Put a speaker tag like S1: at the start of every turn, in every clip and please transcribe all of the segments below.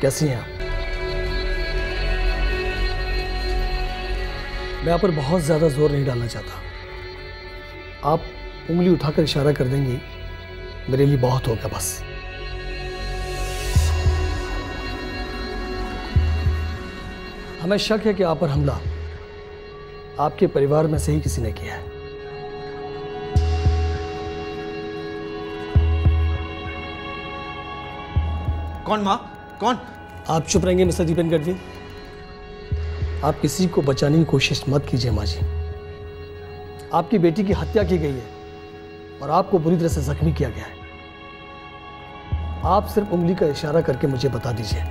S1: कैसी हैं आप? मैं आप पर बहुत ज्यादा जोर नहीं डालना चाहता। आप उंगली उठाकर इशारा कर देंगी, मेरे लिए बहुत होगा बस। हमें शक है कि आप पर हमला आपके परिवार में से ही किसी ने किया है।
S2: कौन माँ? कौन?
S1: आप चुप रहेंगे मिस्टर दीपेन गढ़वी? आप किसी को बचाने की कोशिश मत कीजिए माँ जी। आपकी बेटी की हत्या की गई है और आपको बुरी तरह से जख्मी किया गया है। आप सिर्फ उंगली का इशारा करके मुझे बता दीजिए।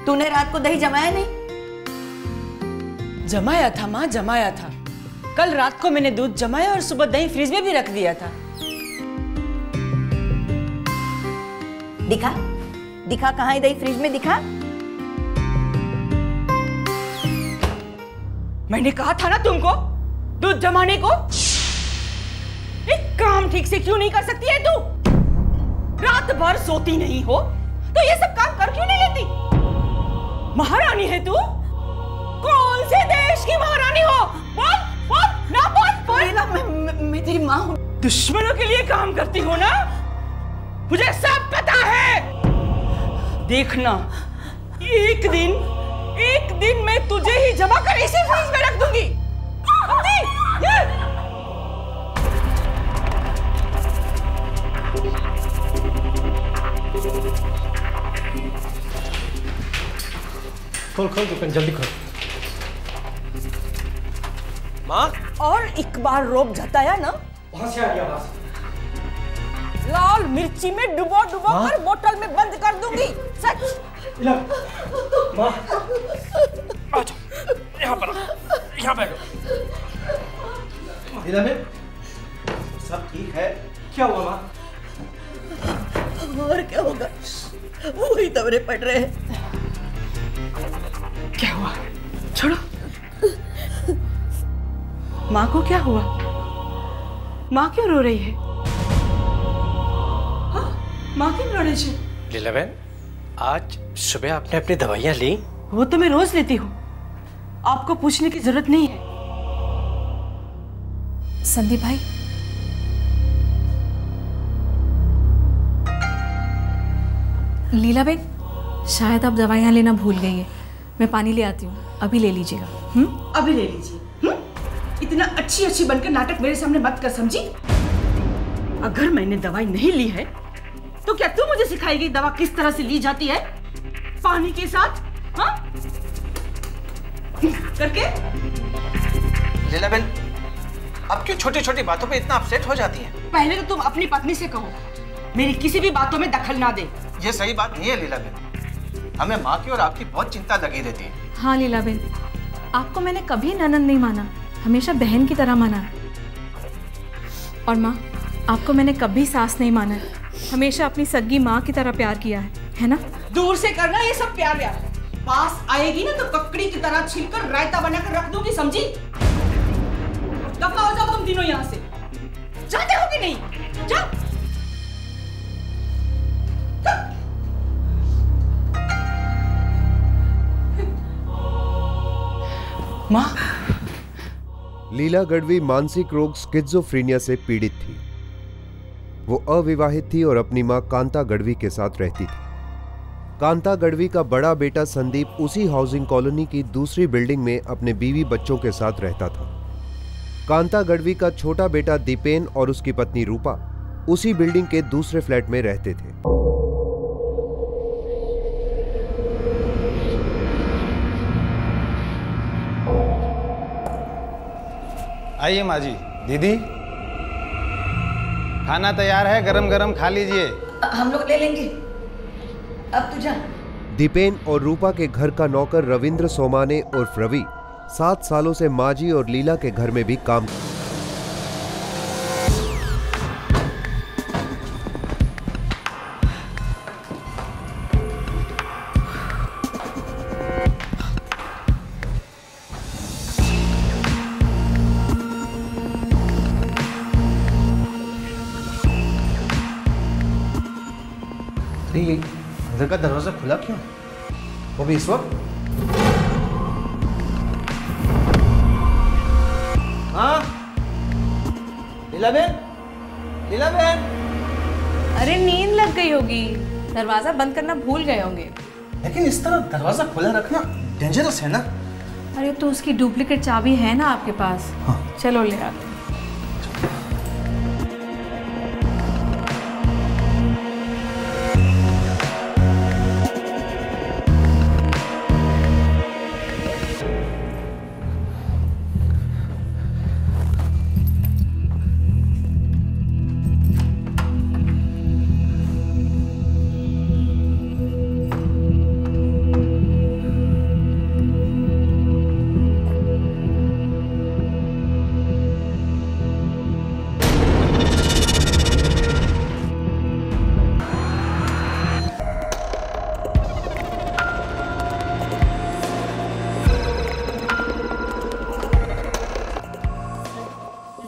S3: तूने रात को दही जमाया नहीं?
S4: जमाया था माँ, जमाया था। कल रात को मैंने दूध जमाया और सुबह दही फ्रिज में भी रख दिया था।
S3: दिखा दिखा, कहाँ है दही? फ्रिज में दिखा।
S4: मैंने कहा था ना तुमको दूध जमाने को। एक काम ठीक से क्यों नहीं कर सकती है तू? रात भर सोती नहीं हो तो ये सब काम कर क्यों नहीं लेती? महारानी है तू? कौन से देश की महारानी हो? बोल बोल ना, बोल।
S3: मैं तेरी माँ हूँ।
S4: दुश्मनों के लिए काम करती हो ना? मुझे सब पता है। देखना, एक दिन मैं तुझे ही जमा कर इसी फ्रिज में रख दूंगी।
S1: खोल दुकान, जल्दी खोल।
S2: माँ?
S4: और एक बार रोब जताया ना,
S1: वहां से आ गया आवाज।
S4: लाल मिर्ची में डुबो कर बोतल में बंद कर दूंगी। सच।
S1: माँ,
S2: अच्छा, यहाँ बैठो। हीराबेन, सब ठीक है? क्या हुआ माँ?
S3: और क्या होगा, वही तवरे पड़ रहे हैं।
S4: क्या हुआ? छोड़ो। माँ को क्या हुआ? माँ क्यों रो रही है? हाँ? माँ क्यों रो रही है?
S5: लीलाबेन, आज सुबह आपने अपनी दवाइयाँ ली?
S4: वो तो मैं रोज लेती हूँ, आपको पूछने की जरूरत नहीं है।
S6: संदीप भाई, लीलाबेन, शायद आप दवाइयाँ लेना भूल गई है। मैं पानी ले आती हूँ, अभी ले लीजिएगा।
S4: अभी ले लीजिए। इतना अच्छी बनकर नाटक मेरे सामने मत कर, समझी? अगर मैंने दवाई नहीं ली है तो क्या तू मुझे सिखाएगी दवा किस तरह से ली जाती है? पानी के साथ, हाँ? करके?
S2: लीलाबेन, आप क्यों छोटी छोटी बातों पे इतना अपसेट हो जाती हैं?
S4: पहले तो तुम अपनी पत्नी से कहो मेरी किसी भी बातों में दखल ना दे।
S2: ये सही बात नहीं है लीलाबेन, हमें माँ की और आपकी बहुत चिंता लगी रहती है।
S6: हाँ लीलाबेन, आपको मैंने कभी ननद नहीं माना, हमेशा बहन की तरह माना है। और माँ, आपको मैंने कभी सास नहीं माना है, हमेशा अपनी सगी माँ की तरह प्यार किया है ना?
S4: दूर से करना ये सब प्यार व्यार, पास आएगी ना तो ककड़ी की तरह छीलकर रायता बनाकर रख दूंगी, समझी? दफा हो जाओ तुम तीनों यहाँ से। जाते हो कि नहीं? जाओ। माँ।
S7: लीला गढ़वी मानसिक रोग स्किज़ोफ्रेनिया से पीड़ित थी। वो अविवाहित थी और अपनी मां कांता गढ़वी के साथ रहती थी। कांता गढ़वी का बड़ा बेटा संदीप उसी हाउसिंग कॉलोनी की दूसरी बिल्डिंग में अपने बीवी बच्चों के साथ रहता था। कांता गढ़वी का छोटा बेटा दीपेन और उसकी पत्नी रूपा उसी बिल्डिंग के दूसरे फ्लैट में रहते थे।
S2: आइए माँ जी। दीदी, खाना तैयार है, गरम गरम खा लीजिए।
S3: हम लोग ले लेंगे, अब तू जा।
S7: दीपेन और रूपा के घर का नौकर रविंद्र सोमाने और रवि 7 सालों से माजी और लीला के घर में भी काम
S2: ये अंदर का दरवाजा खुला क्यों है? वो भी इस वक्त? हाँ, लीला बहन, लीला बहन।
S6: अरे नींद लग गई होगी, दरवाजा बंद करना भूल गए होंगे।
S2: लेकिन इस तरह दरवाजा खुला रखना डेंजरस है ना?
S6: अरे तो उसकी डुप्लीकेट चाबी है ना आपके पास?
S2: हाँ।
S6: चलो ले आते हैं।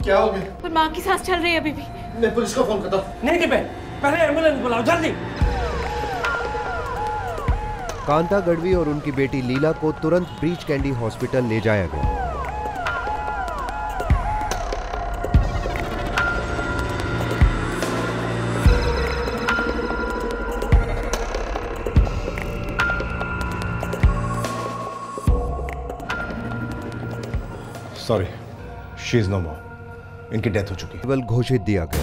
S1: क्या हो गया?
S6: पर माँ की सांस चल रही है अभी भी।
S1: मैं पुलिस को फोन करता हूँ।
S5: नहीं दीपेन, पहले एम्बुलेंस बुलाओ जल्दी।
S7: कांता गढ़वी और उनकी बेटी लीला को तुरंत ब्रीच कैंडी हॉस्पिटल ले जाया गया।
S8: सॉरी, शी इज नो मोर। इनकी डेथ हो चुकी है।
S7: केवल घोषित दिया गया।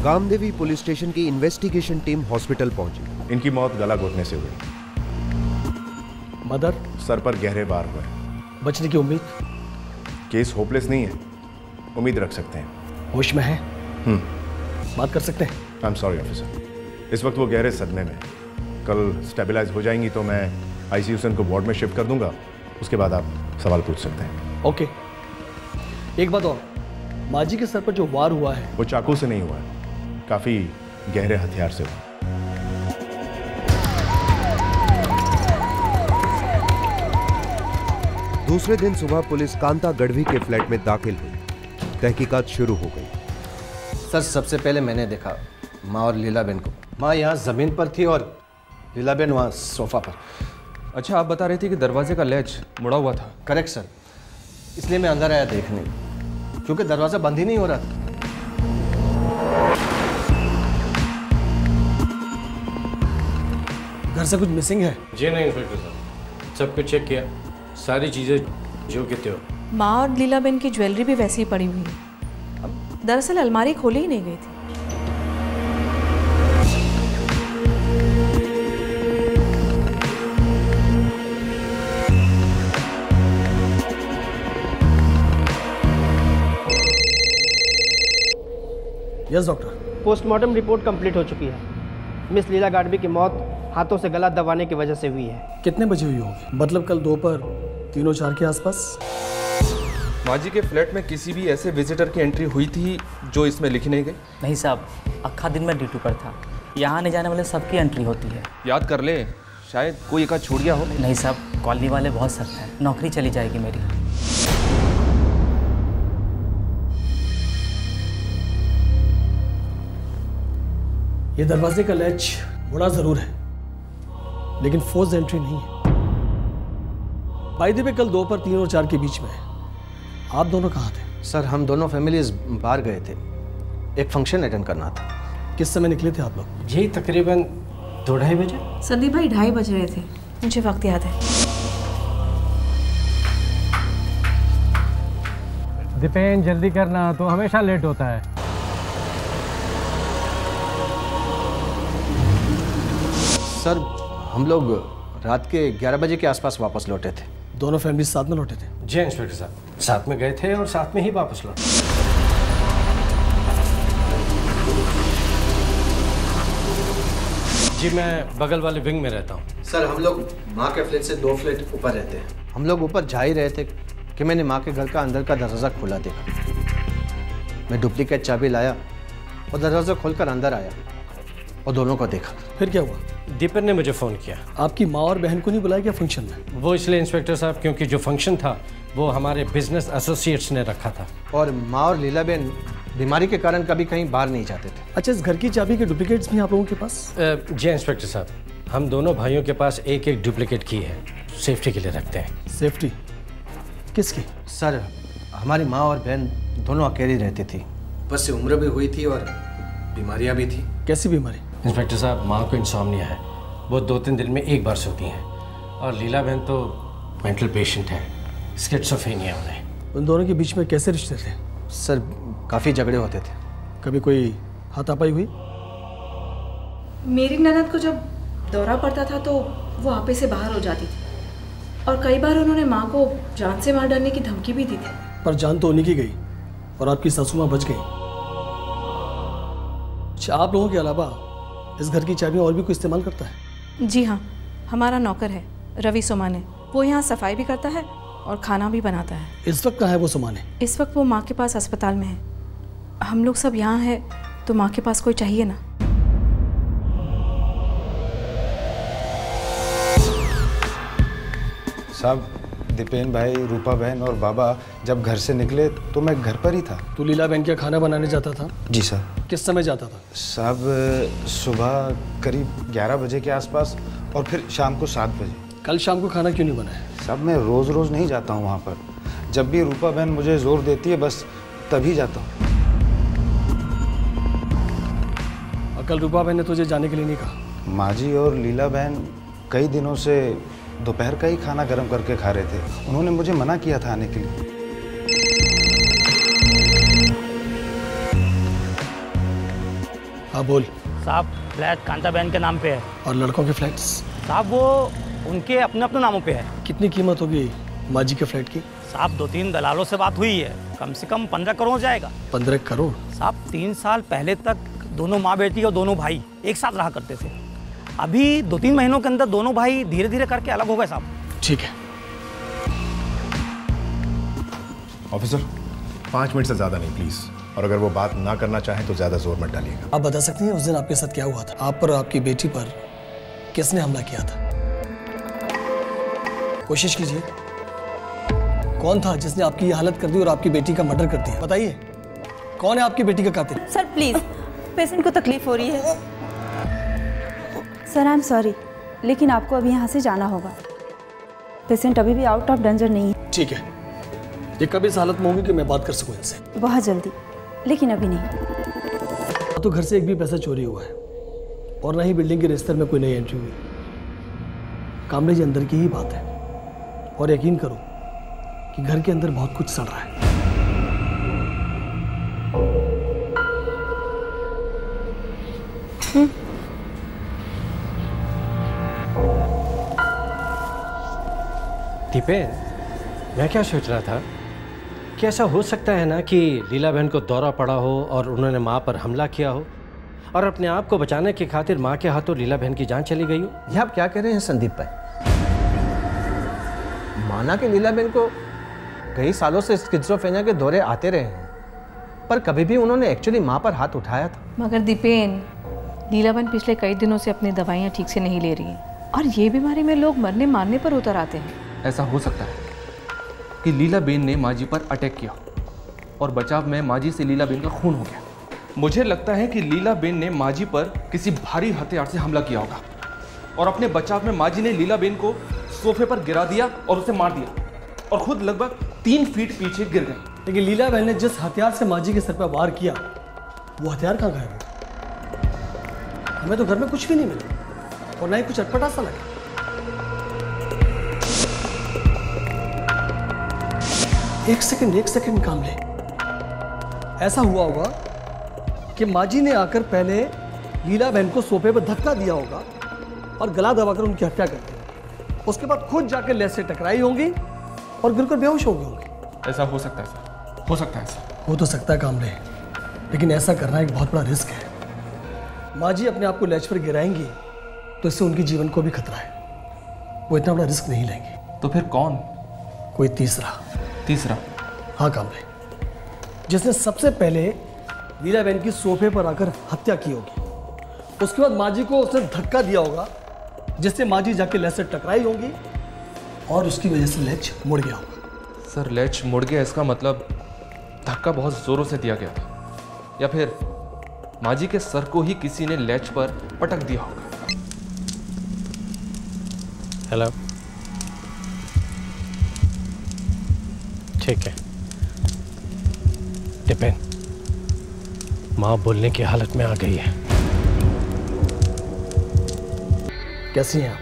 S7: गामदेवी पुलिस स्टेशन की इन्वेस्टिगेशन टीम हॉस्पिटल पहुंची।
S8: इनकी मौत गला घोटने से हुई।
S1: मदर?
S8: सर पर गहरे वार हुए।
S1: बचने की उम्मीद?
S8: केस होपलेस नहीं है, उम्मीद रख सकते हैं।
S1: होश में है? बात कर सकते हैं?
S8: आई एम सॉरी ऑफिसर, इस वक्त वो गहरे सदमे में। कल स्टेबलाइज हो जाएंगी तो मैं आईसीयू से उनको वार्ड में शिफ्ट कर दूंगा। उसके बाद आप सवाल पूछ सकते हैं।
S1: ओके। एक बात और, माजी के सर पर जो वार हुआ है
S8: वो चाकू से नहीं हुआ है, काफी गहरे हथियार से हुआ।
S7: दूसरे दिन सुबह पुलिस कांता गढ़वी के फ्लैट में दाखिल हुई। तहकीकात शुरू हो गई।
S1: सर, सबसे पहले मैंने देखा माँ और लीलाबेन को। माँ यहाँ जमीन पर थी और लीलाबेन वहाँ सोफा पर।
S9: अच्छा, आप बता रहे थे कि दरवाजे का लैच मुड़ा हुआ था।
S1: करेक्ट सर, इसलिए मैं अंदर आया देखने, क्योंकि दरवाजा बंद ही नहीं हो रहा था। घर से कुछ मिसिंग है?
S5: जी नहीं इंस्पेक्टर साहब, सब कुछ चेक किया, सारी चीज़ें जो कहते हो।
S6: माँ और लीलाबेन की ज्वेलरी भी वैसे ही पड़ी हुई है। अब दरअसल अलमारी खोली ही नहीं गई थी।
S1: Yes doctor.
S10: Postmortem report complete हो चुकी है। मिस लीला गाडवी की मौत हाथों से गला दबाने की वजह से हुई है।
S1: कितने बजे हुई होगी? मतलब कल दोपहर 3:04 के आसपास।
S9: माजी के फ्लैट में किसी भी ऐसे विजिटर की एंट्री हुई थी जो इसमें लिखी नहीं गई?
S11: नहीं साहब, अक्खा दिन में ड्यूटी पर था। यहाँ आने जाने वाले सबकी एंट्री होती है।
S9: याद कर ले, शायद कोई एक छूट गया हो।
S11: नहीं साहब, कॉलोनी वाले बहुत सख्त हैं, नौकरी चली जाएगी मेरी।
S1: ये दरवाजे का लैच मुड़ा जरूर है, लेकिन फोर्स एंट्री नहीं है। भाई देवे कल दोपहर 3 और 4 के बीच में आप दोनों कहाँ थे?
S2: सर हम दोनों फैमिलीज बाहर गए थे, एक फंक्शन अटेंड करना था।
S1: किस समय निकले थे आप लोग?
S5: यही तकरीबन 2-2:30 बजे।
S6: संदीप भाई 2:30 बज रहे थे, मुझे वक्त याद है।
S5: दीपेन जल्दी करना, तो हमेशा लेट होता है।
S2: सर हम लोग रात के 11 बजे के आसपास वापस लौटे थे।
S1: दोनों फैमिली साथ में लौटे थे?
S5: जी इंस्पेक्टर साहब, साथ में गए थे और साथ में ही वापस लौटे। जी मैं बगल वाले विंग में रहता हूँ।
S2: सर हम लोग माँ के फ्लैट से 2 फ्लैट ऊपर रहते हैं। हम लोग ऊपर जा ही रहे थे कि मैंने माँ के घर का अंदर का दरवाज़ा खोला देखा। मैं डुप्लीकेट चाबी लाया और दरवाज़ा खोलकर अंदर आया और दोनों को देखा।
S1: फिर क्या हुआ?
S5: दीपक ने मुझे फ़ोन किया।
S1: आपकी माँ और बहन को नहीं बुलाया क्या फंक्शन में?
S5: वो इसलिए इंस्पेक्टर साहब क्योंकि जो फंक्शन था वो हमारे बिजनेस एसोसिएट्स ने रखा था।
S2: और माँ और लीला बहन बीमारी के कारण कभी कहीं बाहर नहीं जाते थे।
S1: अच्छा, इस घर की चाबी के डुप्लीकेट्स भी आप लोगों के पास?
S5: जी इंस्पेक्टर साहब, हम दोनों भाइयों के पास एक एक डुप्लीकेट की है, सेफ्टी के लिए रखते हैं।
S1: सेफ्टी किसकी?
S2: सर हमारी माँ और बहन दोनों अकेली रहती थी, बस से उम्र भी हुई थी और बीमारियाँ भी थी।
S1: कैसी बीमारी?
S5: इंस्पेक्टर साहब, माँ को इंसोम्निया है, वो 2-3 दिन में एक बार सोती हैं, और लीला बहन तो मेंटल पेशेंट है, स्किज़ोफ्रेनिया उन्हें।
S1: उन दोनों के बीच में कैसे रिश्ते थे?
S2: सर काफ़ी झगड़े होते थे।
S1: कभी कोई हाथापाई हुई?
S6: मेरी ननद को जब दौरा पड़ता था तो वो आपे से बाहर हो जाती थी, और कई बार उन्होंने माँ को जान से मार डालने की धमकी भी दी थी।
S1: पर जान तो उन्हीं की गई और आपकी सासू माँ बच गई। अच्छा, आप लोगों के अलावा इस घर की चाबी और भी कोई इस्तेमाल करता है?
S6: जी हाँ, हमारा नौकर है रवि सोमाने, वो यहाँ सफाई भी करता है और खाना भी बनाता है।
S1: इस वक्त कहाँ है वो सोमाने?
S6: इस वक्त वो माँ के पास अस्पताल में है। हम लोग सब यहाँ हैं तो माँ के पास कोई चाहिए ना।
S12: साहब, दीपेन भाई, रूपा बहन और बाबा जब घर से निकले तो मैं घर पर ही था।
S1: तू लीला बहन क्या खाना बनाने जाता था?
S12: जी सर।
S1: किस समय जाता था?
S12: साहब सुबह करीब 11 बजे के आसपास और फिर शाम को 7 बजे।
S1: कल शाम को खाना क्यों नहीं बनाया?
S12: साहब मैं रोज़ रोज़ नहीं जाता हूँ वहाँ पर, जब भी रूपा बहन मुझे जोर देती है बस तभी जाता हूँ।
S1: और कल रूपा बहन ने तुझे जाने के लिए नहीं कहा?
S12: माँ जी और लीला बहन कई दिनों से दोपहर का ही खाना गर्म करके खा रहे थे, उन्होंने मुझे मना किया था आने के लिए।
S1: हाँ बोल।
S13: साहब फ्लैट कांता बहन के नाम पे है।
S1: और लड़कों के फ्लैट्स?
S13: साहब वो उनके अपने अपने नामों पे है।
S1: कितनी कीमत होगी माँ जी के फ्लैट की?
S13: साहब 2-3 दलालों से बात हुई है, कम से कम 15 करोड़ जाएगा।
S1: 15 करोड़?
S13: साहब 3 साल पहले तक दोनों माँ बेटी और दोनों भाई एक साथ रहा करते थे। अभी 2-3 महीनों के अंदर दोनों भाई धीरे धीरे करके अलग हो गए साहब।
S1: ठीक है।
S8: ऑफिसर 5 मिनट से ज़्यादा नहीं प्लीज़, और अगर वो बात ना करना चाहें तो ज़्यादा जोर मत डालिएगा।
S1: आप बता सकती हैं उस दिन आपके साथ क्या हुआ था? आप पर और आपकी बेटी पर किसने हमला किया था? कोशिश कीजिए। कौन था जिसने आपकी ये हालत कर दी और आपकी बेटी का मर्डर कर दिया? बताइए, कौन है आपकी बेटी का कातिल?
S3: सर प्लीज, पेशेंट को तकलीफ हो रही है। सर आई एम सॉरी, लेकिन आपको अभी यहाँ से जाना होगा। पेशेंट अभी भी आउट ऑफ डेंजर नहीं है।
S1: ठीक है, ये कब इस हालत में होंगी कि मैं बात कर सकूं इनसे?
S3: बहुत जल्दी, लेकिन अभी नहीं।
S1: तो घर से एक भी पैसा चोरी हुआ है और ना ही बिल्डिंग के रजिस्टर में कोई नई एंट्री हुई। कामरे जी अंदर की ही बात है, और यकीन करो कि घर के अंदर बहुत कुछ सड़ रहा है।
S5: दीपेन, मैं क्या सोच रहा था कि ऐसा हो सकता है ना कि लीला बहन को दौरा पड़ा हो और उन्होंने माँ पर हमला किया हो, और अपने आप को बचाने की खातिर माँ के हाथों लीला बहन की जान चली गई हो।
S2: ये आप क्या कह रहे हैं संदीप भाई? माना कि लीला बहन को कई सालों से स्किज़ोफ्रेनिया के दौरे आते रहे हैं, पर कभी भी उन्होंने एक्चुअली माँ पर हाथ उठाया था?
S6: मगर दीपेन, लीलाबन पिछले कई दिनों से अपनी दवाइयाँ ठीक से नहीं ले रही हैं, और ये बीमारी में लोग मरने मारने पर उतर आते हैं।
S9: ऐसा हो सकता है कि लीलाबेन ने माँ जी पर अटैक किया और बचाव में माँ जी से लीलाबेन का खून हो गया। मुझे लगता है कि लीलाबेन ने माँ जी पर किसी भारी हथियार से हमला किया होगा, और अपने बचाव में माँ जी ने लीलाबेन को सोफे पर गिरा दिया और उसे मार दिया और खुद लगभग 3 फीट पीछे गिर गई।
S1: लेकिन लीला बहन ने जिस हथियार से माँ जी के सर पर वार किया वो हथियार कहाँ गायब है? हमें तो घर में कुछ भी नहीं मिला और ना ही कुछ अटपटा सा लगा। एक सेकंड काम ले। ऐसा हुआ होगा कि माँ जी ने आकर पहले लीला बहन को सोफे पर धक्का दिया होगा और गला दबाकर उनकी हत्या कर दी। उसके बाद खुद जाकर लेस से टकराई होंगी और गिरकर बेहोश हो गई होंगी।
S9: ऐसा हो सकता है सर, हो सकता है सर।
S1: हो तो सकता है कामले, लेकिन ऐसा करना एक बहुत बड़ा रिस्क है। माँ जी अपने आप को लेच पर गिराएंगी तो इससे उनके जीवन को भी खतरा है। वो इतना बड़ा रिस्क नहीं लेंगे।
S9: तो फिर कौन?
S1: कोई तीसरा। हाँ कामले, जिसने सबसे पहले लीला बहन की सोफे पर आकर हत्या की होगी। उसके बाद माँ जी को उसने धक्का दिया होगा जिससे माँ जी जाके लेच से टकराई होंगी और उसकी वजह से लेच मुड़ गया होगा।
S9: सर लेच मुड़ गया इसका मतलब धक्का बहुत जोरों से दिया गया था, या फिर माँ जी के सर को ही किसी ने लेच पर पटक दिया होगा।
S5: हेलो, ठीक है। टिपेन, माँ बोलने की हालत में आ गई है।
S1: कैसी हैं आप?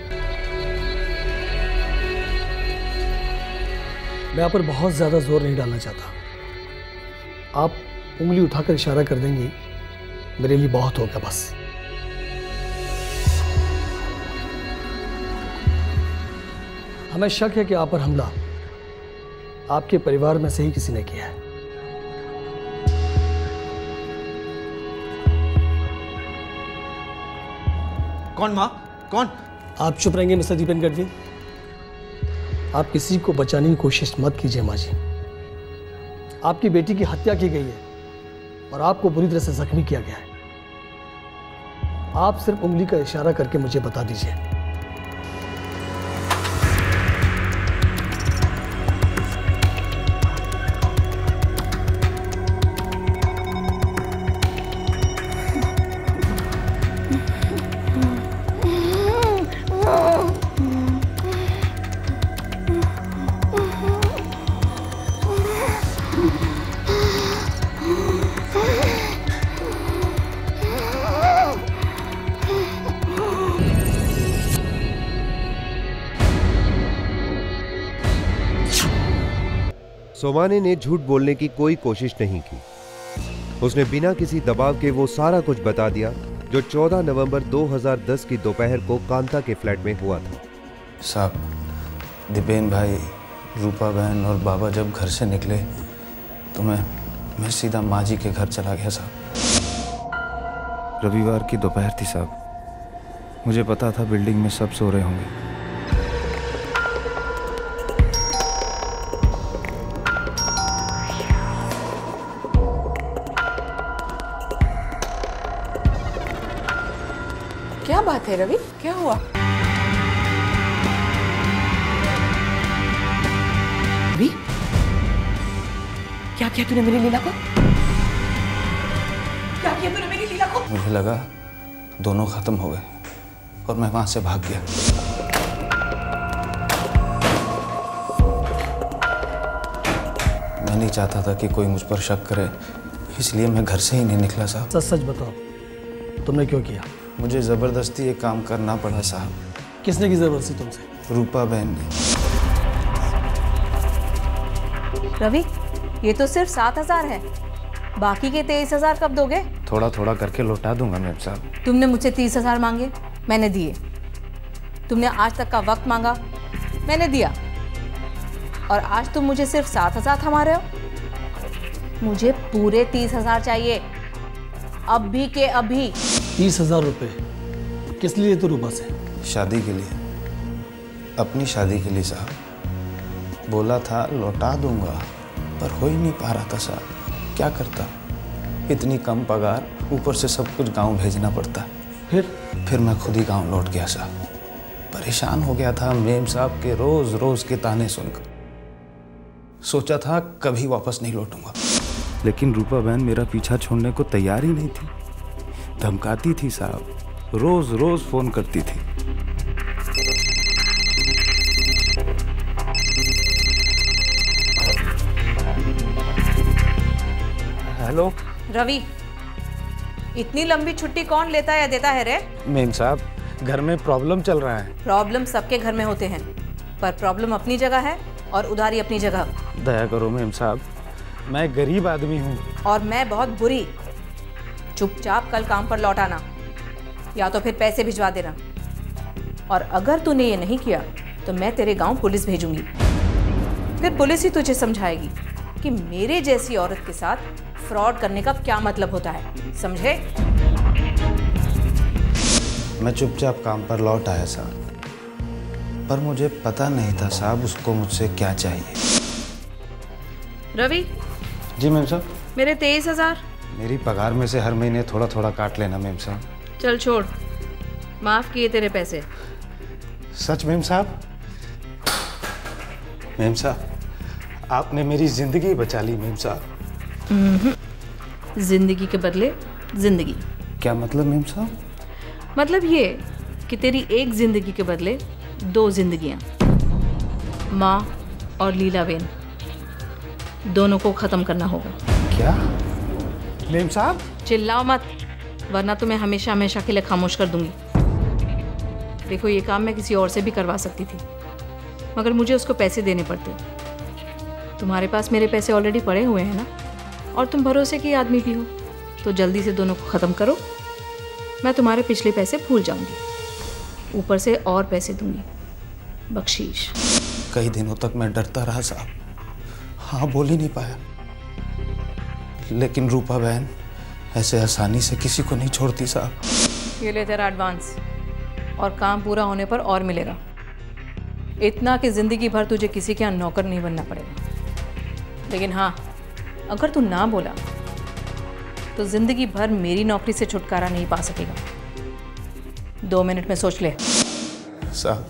S1: मैं आप पर बहुत ज्यादा जोर नहीं डालना चाहता। आप उंगली उठाकर इशारा कर देंगी, मेरे लिए बहुत हो गया बस। हमें शक है कि आप पर हमला आपके परिवार में से ही किसी ने किया है।
S2: कौन माँ? कौन?
S1: आप चुप रहेंगे मिस्टर दीपेन गढ़वी? आप किसी को बचाने की कोशिश मत कीजिए माँ जी। आपकी बेटी की हत्या की गई है और आपको बुरी तरह से जख्मी किया गया है। आप सिर्फ उंगली का इशारा करके मुझे बता दीजिए।
S7: सोमानी ने झूठ बोलने की कोई कोशिश नहीं की। उसने बिना किसी दबाव के वो सारा कुछ बता दिया जो 14 नवंबर 2010 की दोपहर को कांता के फ्लैट में हुआ था।
S12: साहब, दीपेन भाई, रूपा बहन और बाबा जब घर से निकले तो मैं सीधा माँ जी के घर चला गया साहब। रविवार की दोपहर थी साहब। मुझे पता था बिल्डिंग में सब सो रहे होंगे।
S4: क्या बात है रवि, क्या हुआ? रवि, क्या किया तूने मेरी लीला को? क्या किया तूने मेरी लीला को?
S12: मुझे लगा दोनों खत्म हो गए और मैं वहां से भाग गया। मैं नहीं चाहता था कि कोई मुझ पर शक करे, इसलिए मैं घर से ही नहीं निकला साहब।
S1: सच सच बताओ, तुमने क्यों किया?
S12: मुझे जबरदस्ती ये काम करना पड़ा साहब।
S1: किसने की जबरदस्ती तुमसे?
S12: रूपा बहन ने।
S3: रवि, ये तो सिर्फ 7,000 है, बाकी के 23,000 कब दोगे?
S12: थोड़ा थोड़ा करके लौटा दूंगा मैम साहब।
S3: तुमने मुझसे 30,000 मांगे, मैंने दिए। तुमने आज तक का वक्त मांगा, मैंने दिया। और आज तुम मुझे सिर्फ 7,000 थमा रहे हो। मुझे पूरे 30,000 चाहिए, अभी के अभी।
S1: 30,000 रुपए किस लिए? तो रूपा से
S12: शादी के लिए, अपनी शादी के लिए साहब। बोला था लौटा दूंगा, पर हो ही नहीं पा रहा था साहब। क्या करता, इतनी कम पगार, ऊपर से सब कुछ गांव भेजना पड़ता। फिर मैं खुद ही गांव लौट गया साहब। परेशान हो गया था मेम साहब के रोज रोज के ताने सुनकर। सोचा था कभी वापस नहीं लौटूंगा, लेकिन रूपा बहन मेरा पीछा छोड़ने को तैयार ही नहीं थी। धमकाती थी साहब, रोज रोज फोन करती थी।
S14: हेलो
S3: रवि, इतनी लंबी छुट्टी कौन लेता है या देता है रे?
S14: मेम साहब, घर में प्रॉब्लम चल रहा है।
S3: प्रॉब्लम सबके घर में होते हैं, पर प्रॉब्लम अपनी जगह है और उधारी अपनी जगह।
S14: दया करो मेम साहब, मैं गरीब आदमी हूँ।
S3: और मैं बहुत बुरी। चुपचाप कल काम पर लौट आना, या तो फिर पैसे भिजवा देना। और अगर तूने ये नहीं किया तो मैं तेरे गांव पुलिस भेजूंगी। फिर पुलिस ही तुझे समझाएगी कि मेरे जैसी औरत के साथ फ्रॉड करने का क्या मतलब होता है, समझे?
S12: मैं चुपचाप काम पर लौट आया साहब, पर मुझे पता नहीं था साहब उसको मुझसे क्या चाहिए।
S3: रवि।
S12: जी मेम साहब।
S3: मेरे 23,000।
S12: मेरी पगार में से हर महीने थोड़ा थोड़ा काट लेना मेम साहब।
S3: चल छोड़, माफ किए तेरे पैसे।
S12: सच मेम साहब? मेम साहब, आपने मेरी जिंदगी बचा ली मेम साहब।
S3: जिंदगी के बदले जिंदगी।
S12: क्या मतलब मेम साहब?
S3: मतलब ये कि तेरी एक जिंदगी के बदले 2 जिंदगियां। माँ और लीलाबेन दोनों को खत्म करना होगा।
S12: क्या मेम साहब?
S3: चिल्लाओ मत, वरना तो मैं हमेशा हमेशा के लिए खामोश कर दूंगी। देखो, ये काम मैं किसी और से भी करवा सकती थी, मगर मुझे उसको पैसे देने पड़ते। तुम्हारे पास मेरे पैसे ऑलरेडी पड़े हुए हैं ना, और तुम भरोसे के आदमी भी हो, तो जल्दी से दोनों को ख़त्म करो। मैं तुम्हारे पिछले पैसे भूल जाऊंगी, ऊपर से और पैसे दूंगी, बख्शीश।
S12: कई दिनों तक मैं डरता रहा साहब, हाँ बोल ही नहीं पाया। लेकिन रूपा बहन ऐसे आसानी से किसी को नहीं छोड़ती साहब।
S3: ये ले तेरा एडवांस, और काम पूरा होने पर और मिलेगा। इतना कि ज़िंदगी भर तुझे किसी के यहाँ नौकर नहीं बनना पड़ेगा। लेकिन हाँ, अगर तू ना बोला तो ज़िंदगी भर मेरी नौकरी से छुटकारा नहीं पा सकेगा। 2 मिनट में सोच ले।
S12: साहब,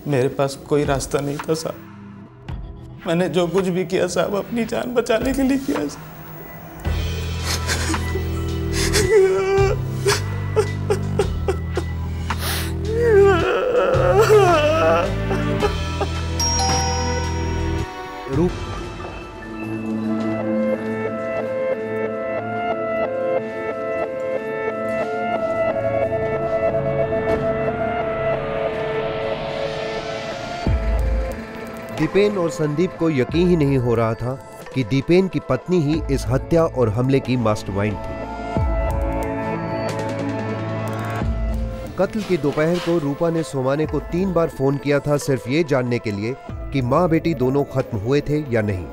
S12: मेरे पास कोई रास्ता नहीं था साहब। मैंने जो कुछ भी किया साहब अपनी जान बचाने के लिए किया साहब।
S7: रूप दीपेन और संदीप को यकीन ही नहीं हो रहा था कि दीपेन की पत्नी ही इस हत्या और हमले की मास्टरमाइंड थी। कत्ल की दोपहर को रूपा ने सोमाने को 3 बार फोन किया था, सिर्फ ये जानने के लिए कि मां बेटी दोनों खत्म हुए थे या नहीं।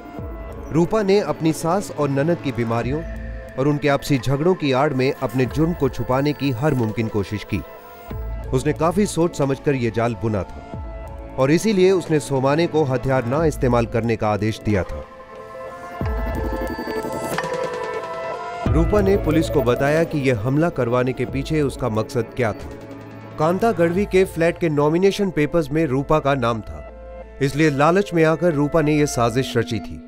S7: रूपा ने अपनी सास और ननद की बीमारियों और उनके आपसी झगड़ों की आड़ में अपने जुर्म को छुपाने की हर मुमकिन कोशिश की। उसने काफी सोच समझकर यह जाल बुना था और इसीलिए उसने सोमाने को हथियार ना इस्तेमाल करने का आदेश दिया था। रूपा ने पुलिस को बताया कि यह हमला करवाने के पीछे उसका मकसद क्या था। कांता गढ़वी के फ्लैट के नॉमिनेशन पेपर्स में रूपा का नाम था, इसलिए लालच में आकर रूपा ने यह साजिश रची थी।